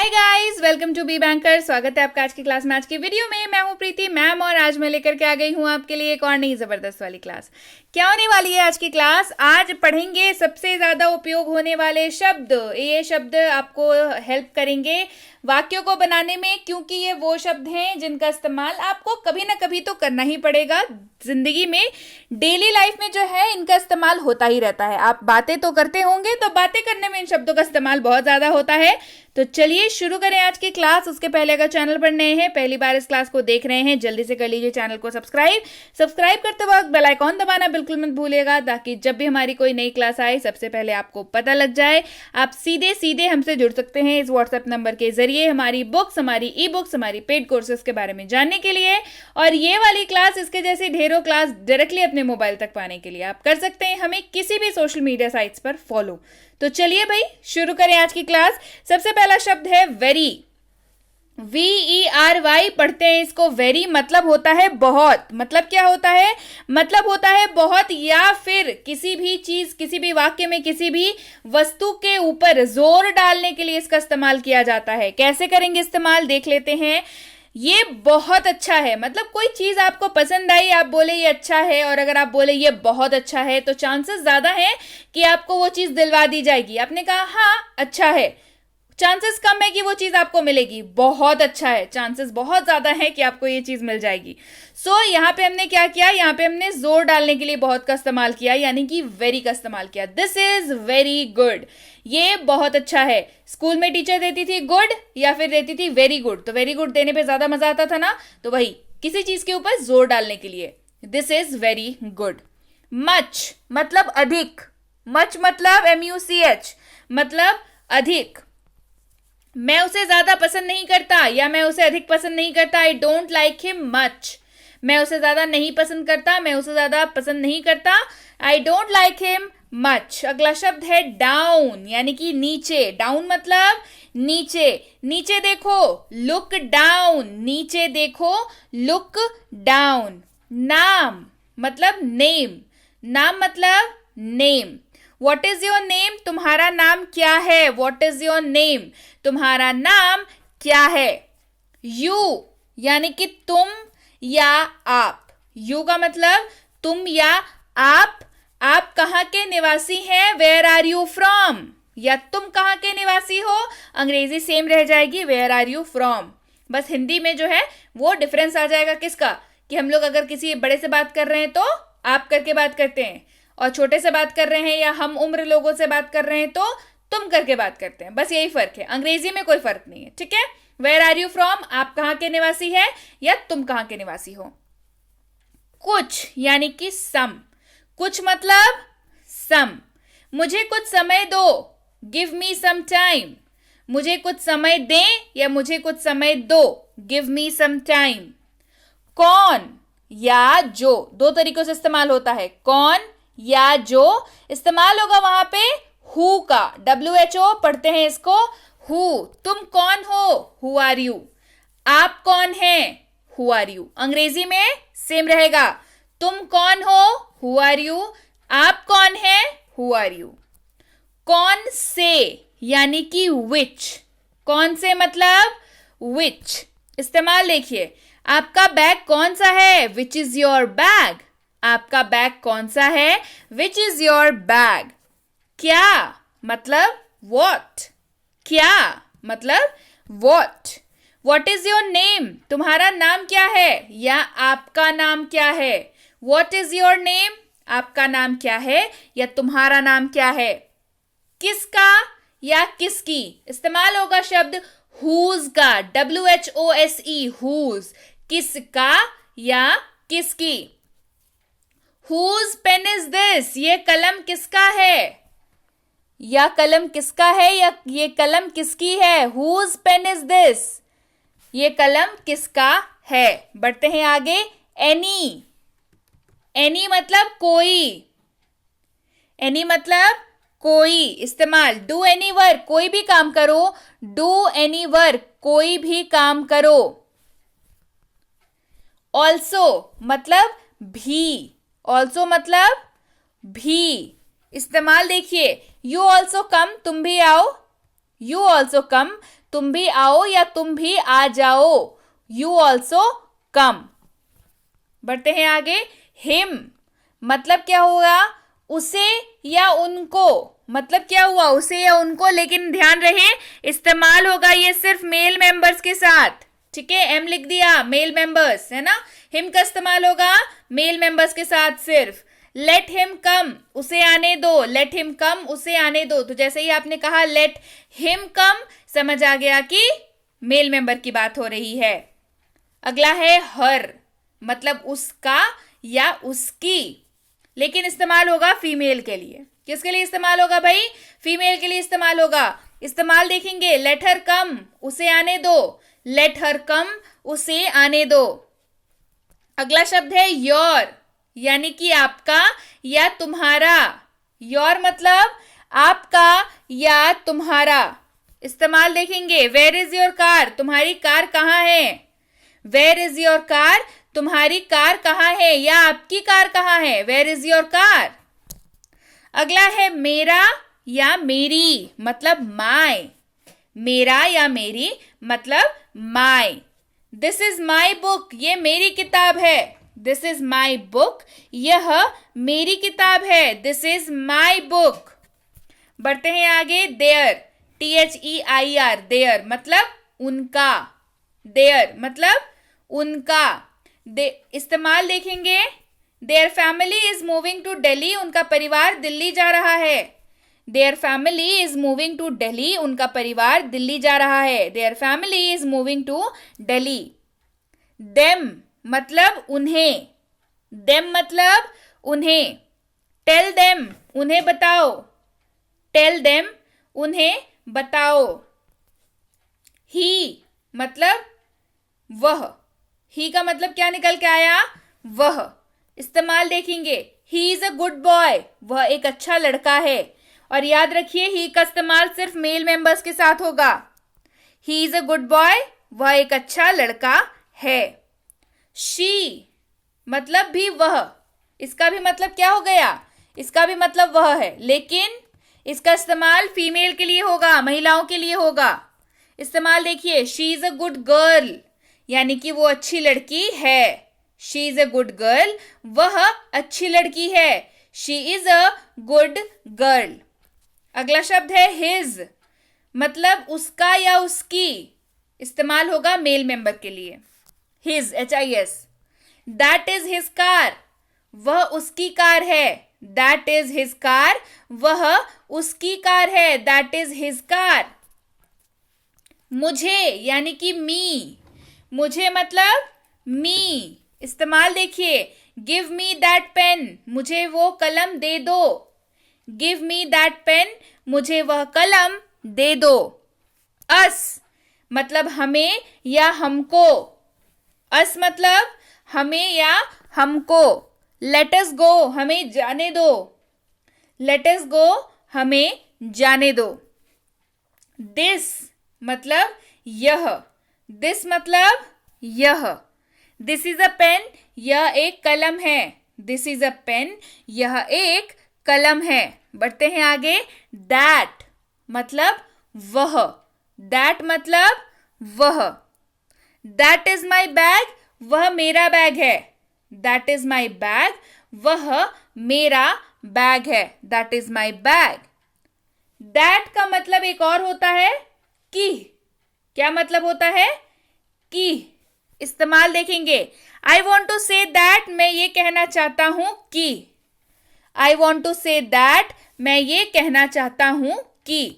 Hi guys, welcome to be banker. स्वागत है आपका आज की क्लास में। आज की वीडियो में मैं हूं प्रीति मैम और आज मैं लेकर के आ गई हूं आपके लिए एक और नई जबरदस्त वाली क्लास। क्या होने वाली है आज की क्लास? आज पढ़ेंगे सबसे ज्यादा उपयोग होने वाले शब्द। ये शब्द आपको हेल्प करेंगे वाक्यों को बनाने में, क्योंकि ये वो शब्द हैं जिनका इस्तेमाल आपको कभी ना कभी तो करना ही पड़ेगा। जिंदगी में डेली लाइफ में जो है इनका इस्तेमाल होता ही रहता है। आप बातें तो करते होंगे, तो बातें करने में इन शब्दों का इस्तेमाल बहुत ज्यादा होता है। तो चलिए शुरू करें आज की क्लास। उसके पहले अगर चैनल पर नए हैं, पहली बार इस क्लास को देख रहे हैं, जल्दी से कर लीजिए चैनल को सब्सक्राइब करते वक्त बेल आइकॉन दबाना बिल्कुल मत भूलिएगा, ताकि जब भी हमारी कोई नई क्लास आए सबसे पहले आपको पता लग जाए। आप सीधे सीधे हमसे जुड़ सकते हैं इस व्हाट्सएप नंबर के जरिए हमारी बुक्स, हमारी ई बुक्स, हमारी पेड कोर्सेज के बारे में जानने के लिए, और ये वाली क्लास, इसके जैसी ढेरों क्लास डायरेक्टली अपने मोबाइल तक पाने के लिए आप कर सकते हैं हमें किसी भी सोशल मीडिया साइट्स पर फॉलो। तो चलिए भाई शुरू करें आज की क्लास। सबसे पहला शब्द है वेरी। VERY पढ़ते हैं इसको। वेरी मतलब होता है बहुत। मतलब क्या होता है? मतलब होता है बहुत, या फिर किसी भी चीज, किसी भी वाक्य में किसी भी वस्तु के ऊपर जोर डालने के लिए इसका इस्तेमाल किया जाता है। कैसे करेंगे इस्तेमाल, देख लेते हैं। ये बहुत अच्छा है, मतलब कोई चीज आपको पसंद आई, आप बोले ये अच्छा है, और अगर आप बोले ये बहुत अच्छा है तो चांसेस ज्यादा है कि आपको वो चीज दिलवा दी जाएगी। आपने कहा हाँ अच्छा है, चांसेस कम है कि वो चीज आपको मिलेगी। बहुत अच्छा है, चांसेस बहुत ज्यादा है कि आपको ये चीज मिल जाएगी। यहाँ पे हमने क्या किया? यहाँ पे हमने जोर डालने के लिए बहुत का इस्तेमाल किया, यानी कि वेरी का इस्तेमाल किया। दिस इज वेरी गुड, ये बहुत अच्छा है। स्कूल में टीचर देती थी गुड या फिर देती थी वेरी गुड, तो वेरी गुड देने पे ज्यादा मजा आता था ना, तो वही किसी चीज के ऊपर जोर डालने के लिए। This is very good. Much मतलब अधिक। मच मतलब MUCH मतलब अधिक। मैं उसे ज्यादा पसंद नहीं करता या मैं उसे अधिक पसंद नहीं करता। I don't like him much. मैं उसे ज्यादा नहीं पसंद करता, मैं उसे ज्यादा पसंद नहीं करता। I don't like him much. अगला शब्द है डाउन, यानी कि नीचे। डाउन मतलब नीचे। नीचे देखो, लुक डाउन। नीचे देखो, लुक डाउन। नाम मतलब नेम। नाम मतलब name. What is your name? तुम्हारा नाम क्या है? What is your name? तुम्हारा नाम क्या है? यू यानी कि तुम या आप। यू का मतलब तुम या आप। आप कहाँ के निवासी हैं? Where are you from. या तुम कहाँ के निवासी हो? अंग्रेजी सेम रह जाएगी, वेयर आर यू फ्रॉम। बस हिंदी में जो है वो डिफरेंस आ जाएगा किसका, कि हम लोग अगर किसी बड़े से बात कर रहे हैं तो आप करके बात करते हैं, और छोटे से बात कर रहे हैं या हम उम्र लोगों से बात कर रहे हैं तो तुम करके बात करते हैं। बस यही फर्क है, अंग्रेजी में कोई फर्क नहीं है। ठीक है, वेयर आर यू फ्रॉम, आप कहाँ के निवासी है या तुम कहाँ के निवासी हो। कुछ यानी कि सम। कुछ मतलब सम। मुझे कुछ समय दो, गिव मी सम टाइम। मुझे कुछ समय दें या मुझे कुछ समय दो, गिव मी सम टाइम। कौन या जो, दो तरीकों से इस्तेमाल होता है। कौन या जो इस्तेमाल होगा वहां पे हु का। WHO पढ़ते हैं इसको, हु। तुम कौन हो? Who are you. आप कौन हैं? Who are you. अंग्रेजी में सेम रहेगा। तुम कौन हो? Who are you. आप कौन हैं? Who are you. कौन से यानी कि विच। कौन से मतलब विच। इस्तेमाल देखिए, आपका बैग कौन सा है? Which is your bag. आपका बैग कौन सा है? Which is your bag. क्या मतलब वॉट। क्या मतलब what. What is your name? तुम्हारा नाम क्या है या आपका नाम क्या है? What is your name? आपका नाम क्या है या तुम्हारा नाम क्या है? किसका या किसकी। इस्तेमाल होगा शब्द whose का, WHOSE, whose। किसका या किसकी। Whose pen is this? ये कलम किसका है या कलम किसका है या ये कलम किसकी है। Whose pen is this? ये कलम किसका है। बढ़ते हैं आगे। Any। Any मतलब कोई। Any मतलब कोई। इस्तेमाल do any work, कोई भी काम करो। do any work, कोई भी काम करो। Also मतलब भी। ऑल्सो मतलब भी। इस्तेमाल देखिए, यू ऑल्सो कम, तुम भी आओ। यू ऑल्सो कम, तुम भी आओ या तुम भी आ जाओ, यू ऑल्सो कम। बढ़ते हैं आगे। हिम मतलब क्या हुआ, उसे या उनको, मतलब क्या हुआ, उसे या उनको, लेकिन ध्यान रहे इस्तेमाल होगा ये सिर्फ मेल मेंबर्स के साथ, ठीक है। एम लिख दिया, मेल मेंबर्स है ना। हिम का इस्तेमाल होगा मेल मेंबर्स के साथ सिर्फ। लेट हिम कम, उसे आने दो, लेट हिम कम, उसे आने दो। तो जैसे ही आपने कहा लेट हिम कम, समझ आ गया कि मेल मेंबर की बात हो रही है। अगला है हर, मतलब उसका या उसकी, लेकिन इस्तेमाल होगा फीमेल के लिए। किसके लिए इस्तेमाल होगा भाई, फीमेल के लिए इस्तेमाल होगा। इस्तेमाल देखेंगे, लेट हर कम, उसे आने दो, लेट हर कम, उसे आने दो। अगला शब्द है योर, यानी कि आपका या तुम्हारा। योर मतलब आपका या तुम्हारा। इस्तेमाल देखेंगे, वेयर इज योर कार, तुम्हारी कार कहाँ है। वेयर इज योर कार, तुम्हारी कार कहाँ है या आपकी कार कहाँ है, वेयर इज योर कार। अगला है मेरा या मेरी, मतलब माय। मेरा या मेरी मतलब my. This is my book, ये मेरी किताब है। दिस इज माई बुक, यह मेरी किताब है। This is my book. बढ़ते हैं आगे। देयर, THEIR, देयर मतलब उनका। देयर मतलब उनका। इस्तेमाल देखेंगे, their family is moving to Delhi, उनका परिवार दिल्ली जा रहा है। Their family is moving to Delhi, उनका परिवार दिल्ली जा रहा है। Their family is moving to Delhi. Them मतलब उन्हें। देम मतलब उन्हें। टेल देम, उन्हें बताओ। टेल देम, उन्हें बताओ। ही मतलब वह। ही का मतलब क्या निकल के आया, वह। इस्तेमाल देखेंगे, he is a good boy, वह एक अच्छा लड़का है। और याद रखिए ही का इस्तेमाल सिर्फ मेल मेंबर्स के साथ होगा। He is a good boy, वह एक अच्छा लड़का है। शी मतलब भी वह, इसका भी मतलब क्या हो गया, इसका भी मतलब वह है, लेकिन इसका इस्तेमाल फीमेल के लिए होगा, महिलाओं के लिए होगा। इस्तेमाल देखिए, she is a good girl, यानी कि वो अच्छी लड़की है। She is a good girl, वह अच्छी लड़की है। She is a good girl. अगला शब्द है हिज, मतलब उसका या उसकी। इस्तेमाल होगा मेल मेंबर के लिए। His, HIS। That is his car, वह उसकी कार है। दैट इज हिज कार, वह उसकी कार है। That is his car. मुझे यानी कि मी, मुझे मतलब मी। इस्तेमाल देखिए, गिव मी दैट पेन, मुझे वो कलम दे दो। गिव मी दैट पेन, मुझे वह कलम दे दो। अस मतलब हमें या हमको। अस मतलब हमें या हमको। लेट अस गो, हमें जाने दो। लेट अस गो, हमें जाने दो। दिस मतलब यह। दिस मतलब यह। दिस इज अ पेन, यह एक कलम है। दिस इज अ पेन, यह एक कलम है। बढ़ते हैं आगे। दैट मतलब वह। दैट मतलब वह। दैट इज माई बैग, वह मेरा बैग है। दैट इज माई बैग, वह मेरा बैग है। That is my bag. That का मतलब एक और होता है कि। क्या मतलब होता है, कि। इस्तेमाल देखेंगे, I want to say that, मैं ये कहना चाहता हूं कि। I want to say that, मैं ये कहना चाहता हूं कि।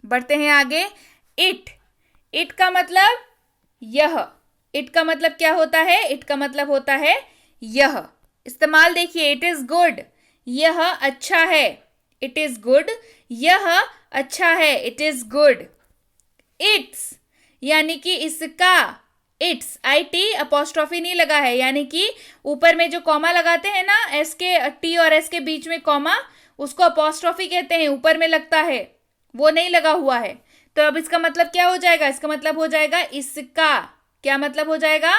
बढ़ते हैं आगे। इट, इट का मतलब यह। इट का मतलब क्या होता है, इट का मतलब होता है यह। इस्तेमाल देखिए, इट इज गुड, यह अच्छा है। इट इज गुड, यह अच्छा है। It is good. इट्स यानी कि इसका। इट्स, IT अपोस्ट्रोफी नहीं लगा है, यानी कि ऊपर में जो कॉमा लगाते हैं ना, एस के, T और S के बीच में कॉमा, उसको अपोस्ट्रोफी कहते हैं, ऊपर में लगता है, वो नहीं लगा हुआ है। तो अब इसका मतलब क्या हो जाएगा, इसका मतलब हो जाएगा इसका। क्या मतलब हो जाएगा,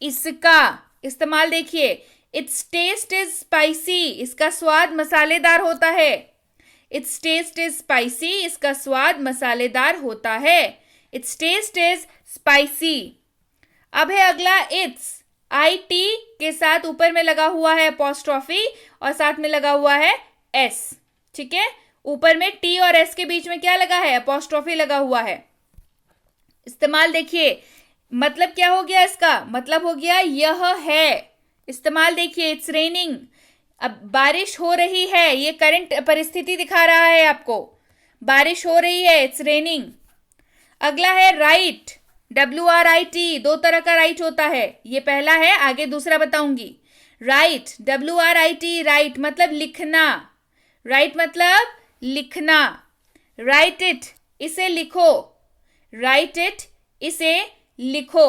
इसका। इस्तेमाल देखिए, इट्स टेस्ट इज स्पाइसी, इसका स्वाद मसालेदार होता है। इट्स टेस्ट इज स्पाइसी, इसका स्वाद मसालेदार होता है। Its taste is spicy. अब है अगला इट्स, IT के साथ ऊपर में लगा हुआ है अपॉस्ट्रॉफी और साथ में लगा हुआ है S, ठीक है। ऊपर में T और S के बीच में क्या लगा है, अपॉस्ट्रॉफी लगा हुआ है। इस्तेमाल देखिए, मतलब क्या हो गया इसका, मतलब हो गया यह है। इस्तेमाल देखिए, इट्स रेनिंग, अब बारिश हो रही है, ये करंट परिस्थिति दिखा रहा है आपको, बारिश हो रही है, इट्स रेनिंग। अगला है राइट, WRIT, दो तरह का राइट होता है, ये पहला है, आगे दूसरा बताऊंगी। राइट, WRIT, राइट मतलब लिखना, राइट मतलब लिखना। राइट इट, इसे लिखो, राइट इट, इसे लिखो।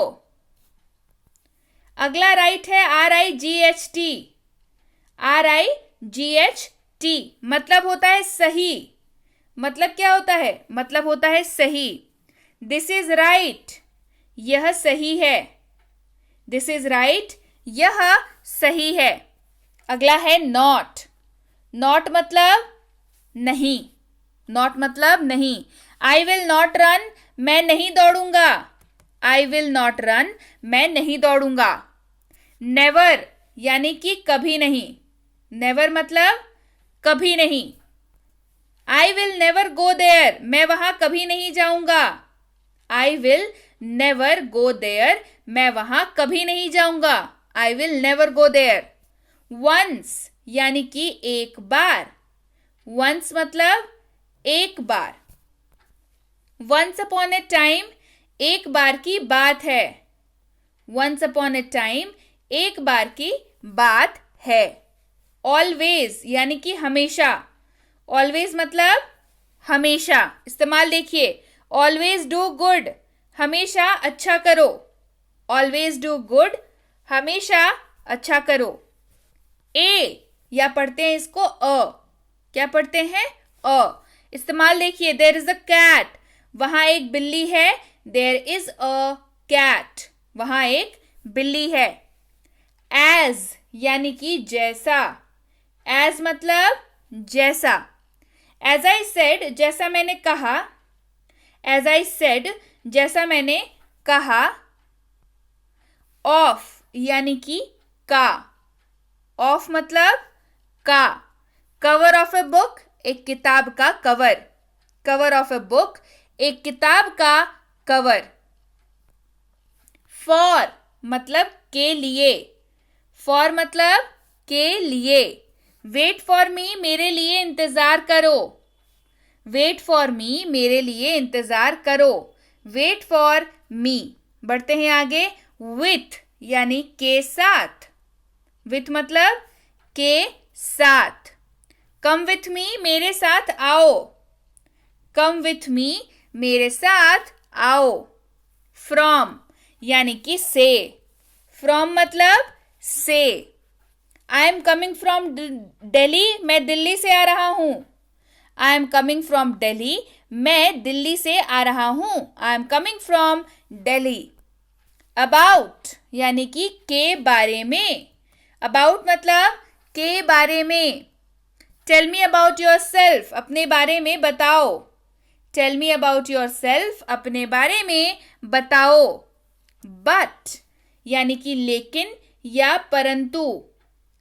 अगला राइट है RIGHT, RIGHT मतलब होता है सही। मतलब क्या होता है, मतलब होता है सही। दिस इज राइट, यह सही है, दिस इज राइट, यह सही है। अगला है नॉट, नॉट मतलब नहीं, नॉट मतलब नहीं। आई विल नॉट रन, मैं नहीं दौड़ूंगा, आई विल नॉट रन, मैं नहीं दौड़ूंगा। नेवर यानी कि कभी नहीं, नेवर मतलब कभी नहीं। I will never go there, मैं वहां कभी नहीं जाऊंगा, I will never go there, मैं वहां कभी नहीं जाऊंगा, I will never go there. Once यानी कि एक बार, वंस मतलब एक बार। वंस अपॉन ए टाइम, एक बार की बात है, वंस अपॉन ए टाइम, एक बार की बात है। ऑलवेज यानी कि हमेशा, ऑलवेज मतलब हमेशा। इस्तेमाल देखिए, ऑलवेज डू गुड, हमेशा अच्छा करो, ऑलवेज डू गुड, हमेशा अच्छा करो। ए या पढ़ते हैं इसको अ, क्या पढ़ते हैं, अ। इस्तेमाल देखिए, देयर इज अ कैट, वहां एक बिल्ली है, देयर इज अ कैट, वहां एक बिल्ली है। एज यानी कि जैसा, एज मतलब जैसा। एज आई सेड, जैसा मैंने कहा, एज आई सेड जैसा मैंने कहा। ऑफ यानी कि का, ऑफ मतलब का। कवर ऑफ ए बुक, एक किताब का cover, cover of a book, एक किताब का कवर। फॉर मतलब के लिए, फॉर मतलब के लिए। वेट फॉर मी, मेरे लिए इंतजार करो, वेट फॉर मी, मेरे लिए इंतजार करो। Wait for me. बढ़ते हैं आगे, विथ यानी के साथ, विथ मतलब के साथ। कम विथ मी, मेरे साथ आओ, कम विथ मी, मेरे साथ आओ। फ्रॉम यानी कि से, फ्रॉम मतलब से। I am coming from Delhi, मैं दिल्ली से आ रहा हूं, I am coming from Delhi, मैं दिल्ली से आ रहा हूं, I am coming from Delhi. About यानी कि के बारे में, अबाउट मतलब के बारे में। Tell me about yourself, अपने बारे में बताओ, tell me about yourself, अपने बारे में बताओ। बट यानी कि लेकिन या परंतु,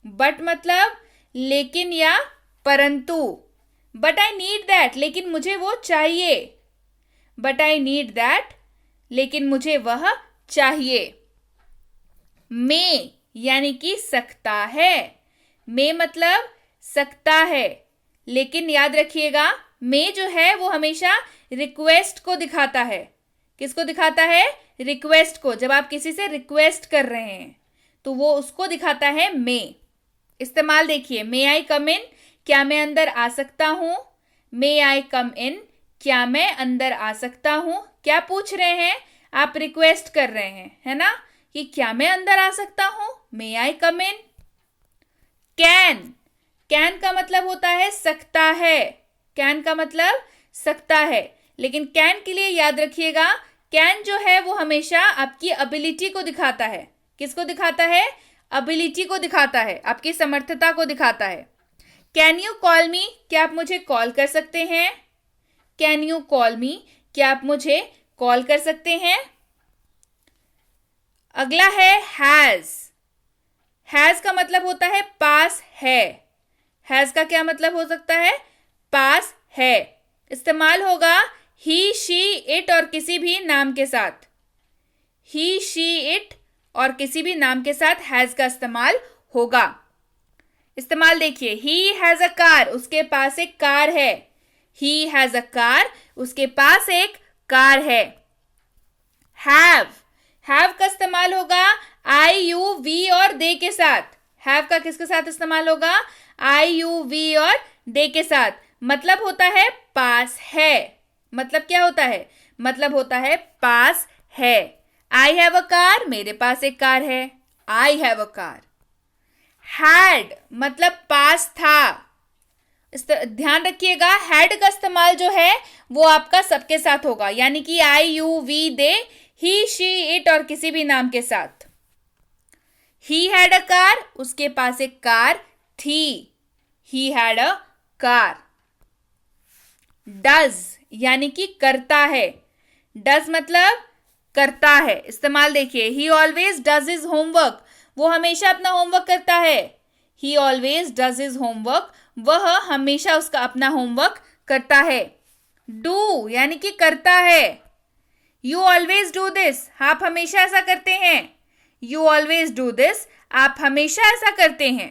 बट मतलब लेकिन या परंतु। बट आई नीड दैट, लेकिन मुझे वो चाहिए, बट आई नीड दैट, लेकिन मुझे वह चाहिए। मे यानी कि सकता है, मे मतलब सकता है। लेकिन याद रखिएगा, मे जो है वो हमेशा रिक्वेस्ट को दिखाता है। किसको दिखाता है, रिक्वेस्ट को। जब आप किसी से रिक्वेस्ट कर रहे हैं तो वो उसको दिखाता है मे। इस्तेमाल देखिए, मे आई कम इन, क्या मैं अंदर आ सकता हूं, मे आई कम इन, क्या मैं अंदर आ सकता हूं। क्या पूछ रहे हैं आप, रिक्वेस्ट कर रहे हैं, है ना, कि क्या मैं अंदर आ सकता हूं, मे आई कम इन। कैन, कैन का मतलब होता है सकता है, कैन का मतलब सकता है। लेकिन कैन के लिए याद रखिएगा, कैन जो है वो हमेशा आपकी एबिलिटी को दिखाता है। किसको दिखाता है, एबिलिटी को दिखाता है, आपकी समर्थता को दिखाता है। कैन यू कॉल मी, क्या आप मुझे कॉल कर सकते हैं, कैन यू कॉल मी, क्या आप मुझे कॉल कर सकते हैं। अगला है हैज। हैज का मतलब होता है पास है। हैज का क्या मतलब हो सकता है? पास है। इस्तेमाल होगा ही, शी, इट और किसी भी नाम के साथ। ही, शी, इट और किसी भी नाम के साथ हैज का इस्तेमाल होगा। इस्तेमाल देखिए, ही हैज अ कार, उसके पास एक कार है। ही हैज अ कार, उसके पास एक कार है। हैव का इस्तेमाल होगा आई, यू, वी और दे के साथ। हैव का किसके साथ इस्तेमाल होगा? आई, यू, वी और दे के साथ। मतलब होता है पास है। मतलब क्या होता है? मतलब होता है पास है। आई हैव अ कार, मेरे पास एक कार है। I have a car. Had मतलब पास था। ध्यान रखिएगा, हैड का इस्तेमाल जो है वो आपका सबके साथ होगा, यानी कि I, you, we, they, he, she, it और किसी भी नाम के साथ। ही हैड अ कार, उसके पास एक कार थी। He had a car. Does यानी कि करता है। डज मतलब करता है। इस्तेमाल देखिए, ही ऑलवेज डज हिज होमवर्क, वो हमेशा अपना होमवर्क करता है। ही ऑलवेज डज हिज होमवर्क, वह हमेशा उसका अपना होमवर्क करता है। डू यानी कि करता है। यू ऑलवेज डू दिस, आप हमेशा ऐसा करते हैं। यू ऑलवेज डू दिस, आप हमेशा ऐसा करते हैं।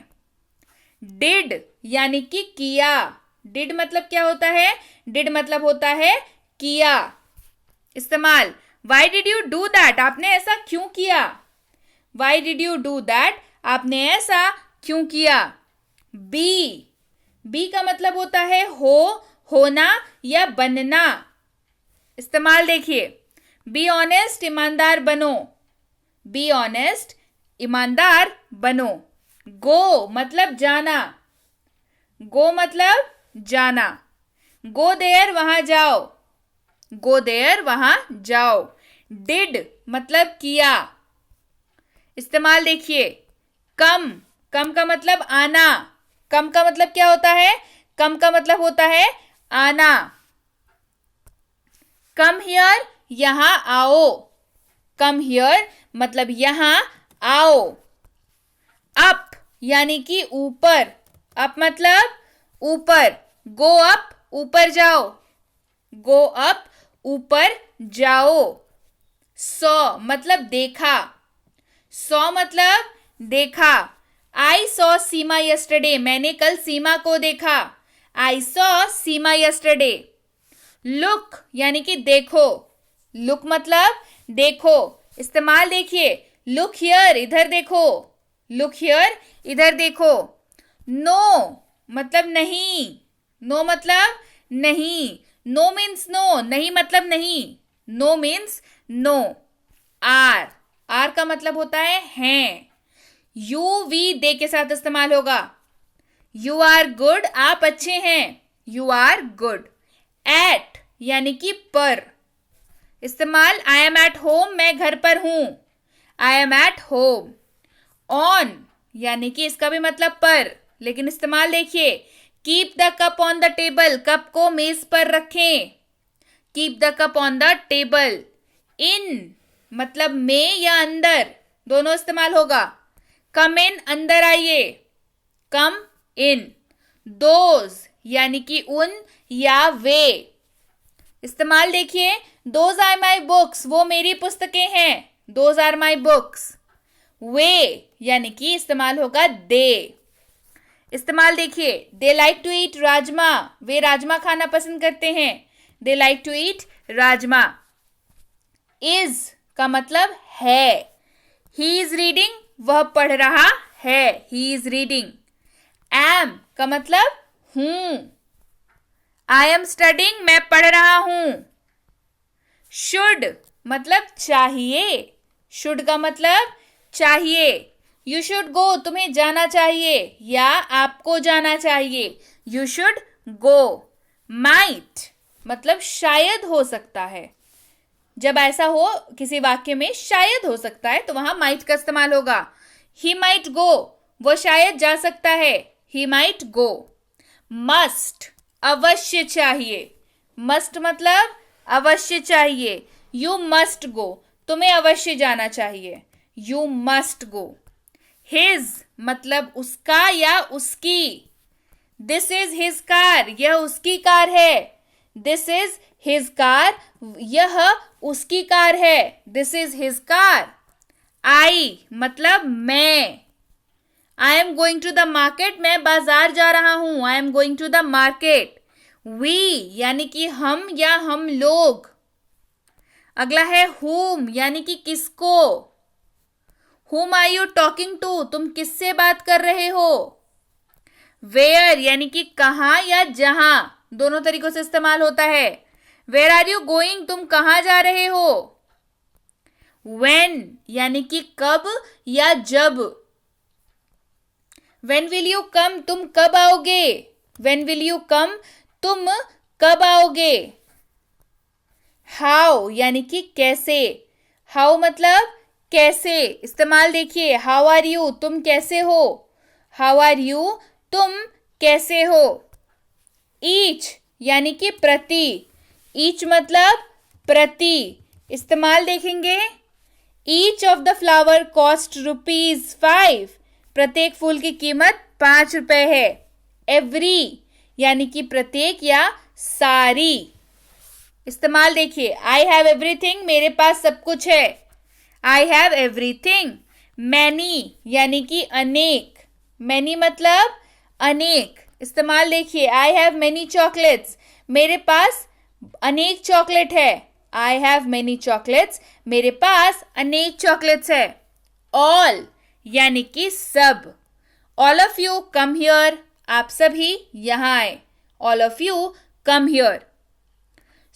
डिड यानी कि किया। डिड मतलब क्या होता है? डिड मतलब होता है किया। इस्तेमाल, why did you do that, आपने ऐसा क्यों किया? Why did you do that, आपने ऐसा क्यों किया? बी का मतलब होता है हो, होना या बनना। इस्तेमाल देखिए, बी ऑनेस्ट, ईमानदार बनो। बी ऑनेस्ट, ईमानदार बनो। गो मतलब जाना। गो मतलब जाना। गो देयर, वहां जाओ। गो देयर, वहां जाओ। डिड मतलब किया। इस्तेमाल देखिए, कम का मतलब आना। कम का मतलब क्या होता है? कम का मतलब होता है आना। कम हियर, यहां आओ। कम हियर मतलब यहां आओ। अप यानी कि ऊपर। अप मतलब ऊपर। गो अप, ऊपर जाओ। गो अप, ऊपर जाओ। सॉ मतलब देखा। सॉ मतलब देखा। आई सॉ सीमा यस्टरडे, मैंने कल सीमा को देखा। I saw Seema yesterday. Look यानी कि देखो। लुक मतलब देखो। इस्तेमाल देखिए, लुक हियर, इधर देखो। लुक हियर, इधर देखो। नो मतलब नहीं। नो मतलब नहीं। नो मीन्स नो, नहीं मतलब नहीं। No means no. आर का मतलब होता है हैं। यू, वी, दे के साथ इस्तेमाल होगा। यू आर गुड, आप अच्छे हैं। You are good. एट यानी कि पर। इस्तेमाल, आई एम एट होम, मैं घर पर हूं। I am at home. On यानी कि इसका भी मतलब पर, लेकिन इस्तेमाल देखिए, keep the cup on the table, cup को मेज पर रखें। Keep the cup on the table. In मतलब में या अंदर, दोनों इस्तेमाल होगा। कम इन, अंदर आइए। कम इन। दोज यानी कि उन या वे। इस्तेमाल देखिए, दोज आर माई बुक्स, वो मेरी पुस्तकें हैं। Those are my books. वे यानी कि इस्तेमाल होगा दे। इस्तेमाल देखिए, they like to eat rajma, वे राजमा खाना पसंद करते हैं। They like to eat rajma. Is का मतलब है। ही इज रीडिंग, वह पढ़ रहा है। He is reading. एम का मतलब हूं। आई एम स्टडिंग, मैं पढ़ रहा हूं। शुड मतलब चाहिए। शुड का मतलब चाहिए। यू शुड गो, तुम्हें जाना चाहिए या आपको जाना चाहिए। You should go. माइट मतलब शायद हो सकता है। जब ऐसा हो किसी वाक्य में शायद हो सकता है तो वहां माइट का इस्तेमाल होगा। ही माइट गो, वो शायद जा सकता है। He might go. मस्ट अवश्य चाहिए। मस्ट मतलब अवश्य चाहिए। यू मस्ट गो, तुम्हें अवश्य जाना चाहिए, यू मस्ट गो। हिज मतलब उसका या उसकी, दिस इज हिज कार, यह उसकी कार है, दिस इज हिज कार, यह उसकी कार है, this is his car. I मतलब मैं, I am going to the market, मैं बाजार जा रहा हूं, I am going to the market. We यानी कि हम या हम लोग। अगला है whom यानी कि किसको, whom are you talking to, तुम किससे बात कर रहे हो। where यानी कि कहां या जहां, दोनों तरीकों से इस्तेमाल होता है। where are you going, तुम कहां जा रहे हो। when यानी कि कब या जब। when will you come, तुम कब आओगे, when will you come, तुम कब आओगे। हाउ यानी कि कैसे, हाउ मतलब कैसे, इस्तेमाल देखिए, हाउ आर यू, तुम कैसे हो, हाउ आर यू, तुम कैसे हो। ईच यानी कि प्रति, ईच मतलब प्रति, इस्तेमाल देखेंगे। Each of the flower cost ₹5, प्रत्येक फूल की कीमत ₹5 है। एवरी यानी कि प्रत्येक या सारी, इस्तेमाल देखिए। आई हैव एवरीथिंग, मेरे पास सब कुछ है, आई हैव एवरीथिंग। मैनी यानी कि अनेक, मैनी मतलब अनेक, इस्तेमाल देखिए। आई हैव मैनी चॉकलेट्स, मेरे पास अनेक चॉकलेट है, आई हैव मैनी चॉकलेट्स, मेरे पास अनेक चॉकलेट्स है। ऑल यानी कि सब। All of you come here, आप सभी यहां आए, all of you come here.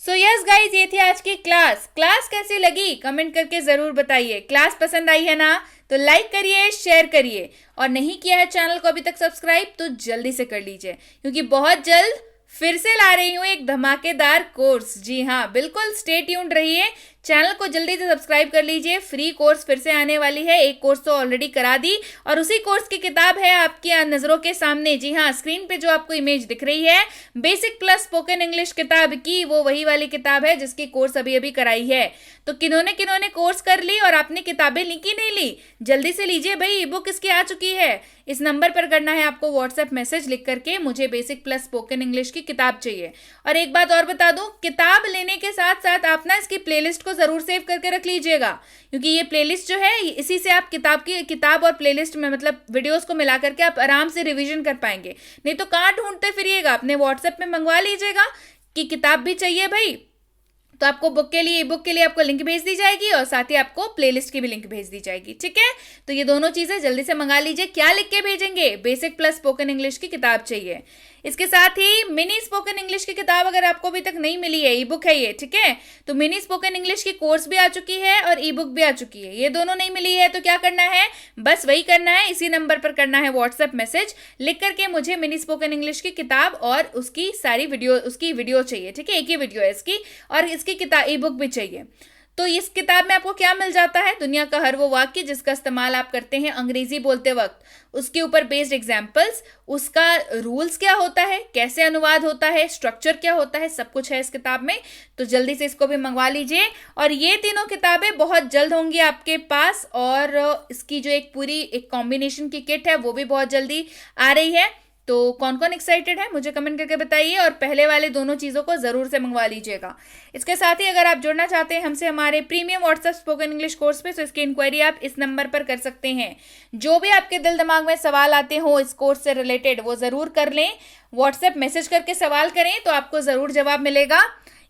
So yes guys, ये थी आज की क्लास। क्लास कैसी लगी कमेंट करके जरूर बताइए। क्लास पसंद आई है ना, तो लाइक करिए, शेयर करिए, और नहीं किया है चैनल को अभी तक सब्सक्राइब तो जल्दी से कर लीजिए, क्योंकि बहुत जल्द फिर से ला रही हूँ एक धमाकेदार कोर्स। जी हाँ, बिल्कुल स्टे ट्यून्ड रहिए, चैनल को जल्दी से सब्सक्राइब कर लीजिए। फ्री कोर्स फिर से आने वाली है, एक कोर्स तो ऑलरेडी करा दी, और उसी कोर्स की किताब है आपकी नजरों के सामने। जी हाँ, स्क्रीन पे जो आपको इमेज दिख रही है, बेसिक प्लस स्पोकन इंग्लिश किताब की, वो वही वाली किताब है जिसकी कोर्स अभी अभी कराई है। तो किन्होंने किन्होंने कोर्स कर ली और आपने किताबें ली कि नहीं ली, जल्दी से लीजिए भाई, ई बुक इसकी आ चुकी है। इस नंबर पर करना है आपको व्हाट्सएप मैसेज लिख करके, मुझे बेसिक प्लस स्पोकन इंग्लिश की किताब चाहिए। और एक बात और बता दूं, किताब लेने के साथ साथ आप ना इसकी प्लेलिस्ट को जरूर सेव करके रख लीजिएगा, क्योंकि ये प्लेलिस्ट जो है इसी से आप किताब और प्लेलिस्ट में मतलब वीडियोस को मिला करके आप आराम से रिवीजन कर पाएंगे। नहीं तो कहाँ ढूंढते फिरिएगा, अपने व्हाट्सएप में मंगवा लीजिएगा कि किताब भी चाहिए भाई, तो आपको बुक के लिए, ई बुक के लिए आपको लिंक भेज दी जाएगी, और साथ ही आपको प्लेलिस्ट की भी लिंक भेज दी जाएगी। ठीक है, तो ये दोनों चीजें जल्दी से मंगा लीजिए। क्या लिख के भेजेंगे, बेसिक प्लस स्पोकन इंग्लिश की किताब चाहिए। इसके साथ ही मिनी स्पोकन इंग्लिश की किताब अगर आपको अभी तक नहीं मिली है, ई बुक है ये, ठीक है, तो मिनी स्पोकन इंग्लिश की कोर्स भी आ चुकी है और ई बुक भी आ चुकी है। ये दोनों नहीं मिली है तो क्या करना है, बस वही करना है, इसी नंबर पर करना है व्हाट्सएप मैसेज लिख करके, मुझे मिनी स्पोकन इंग्लिश की किताब और उसकी सारी वीडियो, उसकी वीडियो चाहिए। ठीक है, एक ही वीडियो है इसकी, और इसकी किताब ई बुक भी चाहिए। तो इस किताब में आपको क्या मिल जाता है, दुनिया का हर वो वाक्य जिसका इस्तेमाल आप करते हैं अंग्रेजी बोलते वक्त, उसके ऊपर बेस्ड एग्जाम्पल्स, उसका रूल्स क्या होता है, कैसे अनुवाद होता है, स्ट्रक्चर क्या होता है, सब कुछ है इस किताब में। तो जल्दी से इसको भी मंगवा लीजिए, और ये तीनों किताबें बहुत जल्द होंगी आपके पास, और इसकी जो एक पूरी एक कॉम्बिनेशन की किट है वो भी बहुत जल्दी आ रही है। तो कौन कौन एक्साइटेड है मुझे कमेंट करके बताइए, और पहले वाले दोनों चीज़ों को ज़रूर से मंगवा लीजिएगा। इसके साथ ही अगर आप जुड़ना चाहते हैं हमसे हमारे premium WhatsApp spoken English course पे, तो इसकी इंक्वायरी आप इस नंबर पर कर सकते हैं। जो भी आपके दिल दिमाग में सवाल आते हो इस कोर्स से रिलेटेड, वो ज़रूर कर लें, व्हाट्सएप मैसेज करके सवाल करें तो आपको ज़रूर जवाब मिलेगा।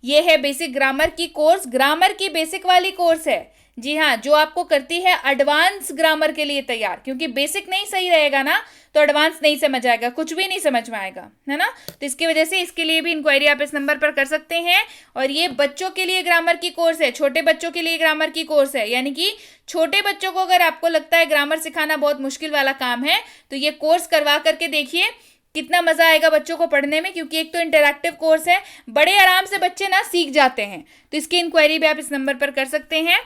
ये है बेसिक ग्रामर की कोर्स, ग्रामर की बेसिक वाली कोर्स है। जी हाँ, जो आपको करती है एडवांस ग्रामर के लिए तैयार, क्योंकि बेसिक नहीं सही रहेगा ना तो एडवांस नहीं समझ आएगा, कुछ भी नहीं समझ में आएगा, है ना। तो इसकी वजह से इसके लिए भी इंक्वायरी आप इस नंबर पर कर सकते हैं। और ये बच्चों के लिए ग्रामर की कोर्स है, छोटे बच्चों के लिए ग्रामर की कोर्स है, यानी कि छोटे बच्चों को अगर आपको लगता है ग्रामर सिखाना बहुत मुश्किल वाला काम है, तो ये कोर्स करवा करके देखिए कितना मजा आएगा बच्चों को पढ़ने में, क्योंकि एक तो इंटरैक्टिव कोर्स है, बड़े आराम से बच्चे ना सीख जाते हैं। तो इसकी इंक्वायरी भी आप इस नंबर पर कर सकते हैं।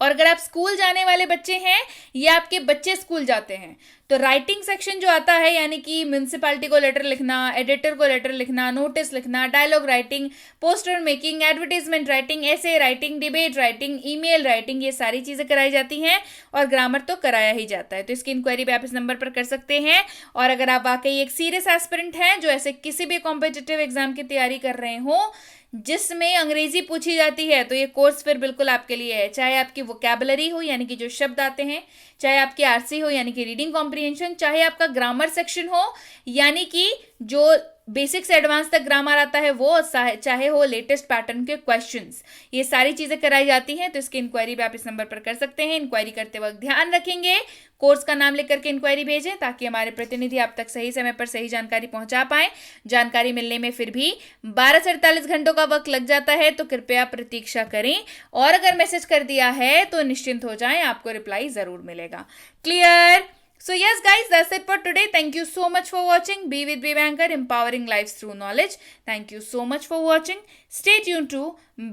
और अगर आप स्कूल जाने वाले बच्चे हैं या आपके बच्चे स्कूल जाते हैं तो राइटिंग सेक्शन जो आता है, यानी कि म्यूनसिपैलिटी को लेटर लिखना, एडिटर को लेटर लिखना, नोटिस लिखना, dialogue writing, poster making, advertisement writing, ऐसे writing, debate writing, email writing, ये सारी चीजें कराई जाती हैं और ग्रामर तो कराया ही जाता है। तो इसकी इंक्वायरी भी आप इस नंबर पर कर सकते हैं। और अगर आप वाकई एक सीरियस एस्पिरेंट हैं जो ऐसे किसी भी कॉम्पिटिटिव एग्जाम की तैयारी कर रहे हो जिसमें अंग्रेजी पूछी जाती है, तो ये कोर्स फिर बिल्कुल आपके लिए है। चाहे आपकी वोकैबुलरी हो यानी कि जो शब्द आते हैं, चाहे आपकी आरसी हो यानी कि रीडिंग कॉम्प्रिहेंशन, चाहे आपका ग्रामर सेक्शन हो यानी कि जो बेसिक से एडवांस तक ग्रामर आता है वो, चाहे हो लेटेस्ट पैटर्न के क्वेश्चंस, ये सारी चीजें कराई जाती हैं। तो इसकी इंक्वायरी भी आप इस नंबर पर कर सकते हैं। इंक्वायरी करते वक्त ध्यान रखेंगे कोर्स का नाम लेकर के इंक्वायरी भेजें ताकि हमारे प्रतिनिधि आप तक सही समय पर सही जानकारी पहुंचा पाए। जानकारी मिलने में फिर भी 12 से 48 घंटों का वक्त लग जाता है, तो कृपया प्रतीक्षा करें। और अगर मैसेज कर दिया है तो निश्चिंत हो जाएं, आपको रिप्लाई जरूर मिलेगा। Clear? So yes guys, that's it for today. Thank you so much for watching. Be with Be Banker, empowering lives through knowledge. Thank you so much for watching. Stay tuned to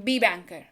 Be Banker.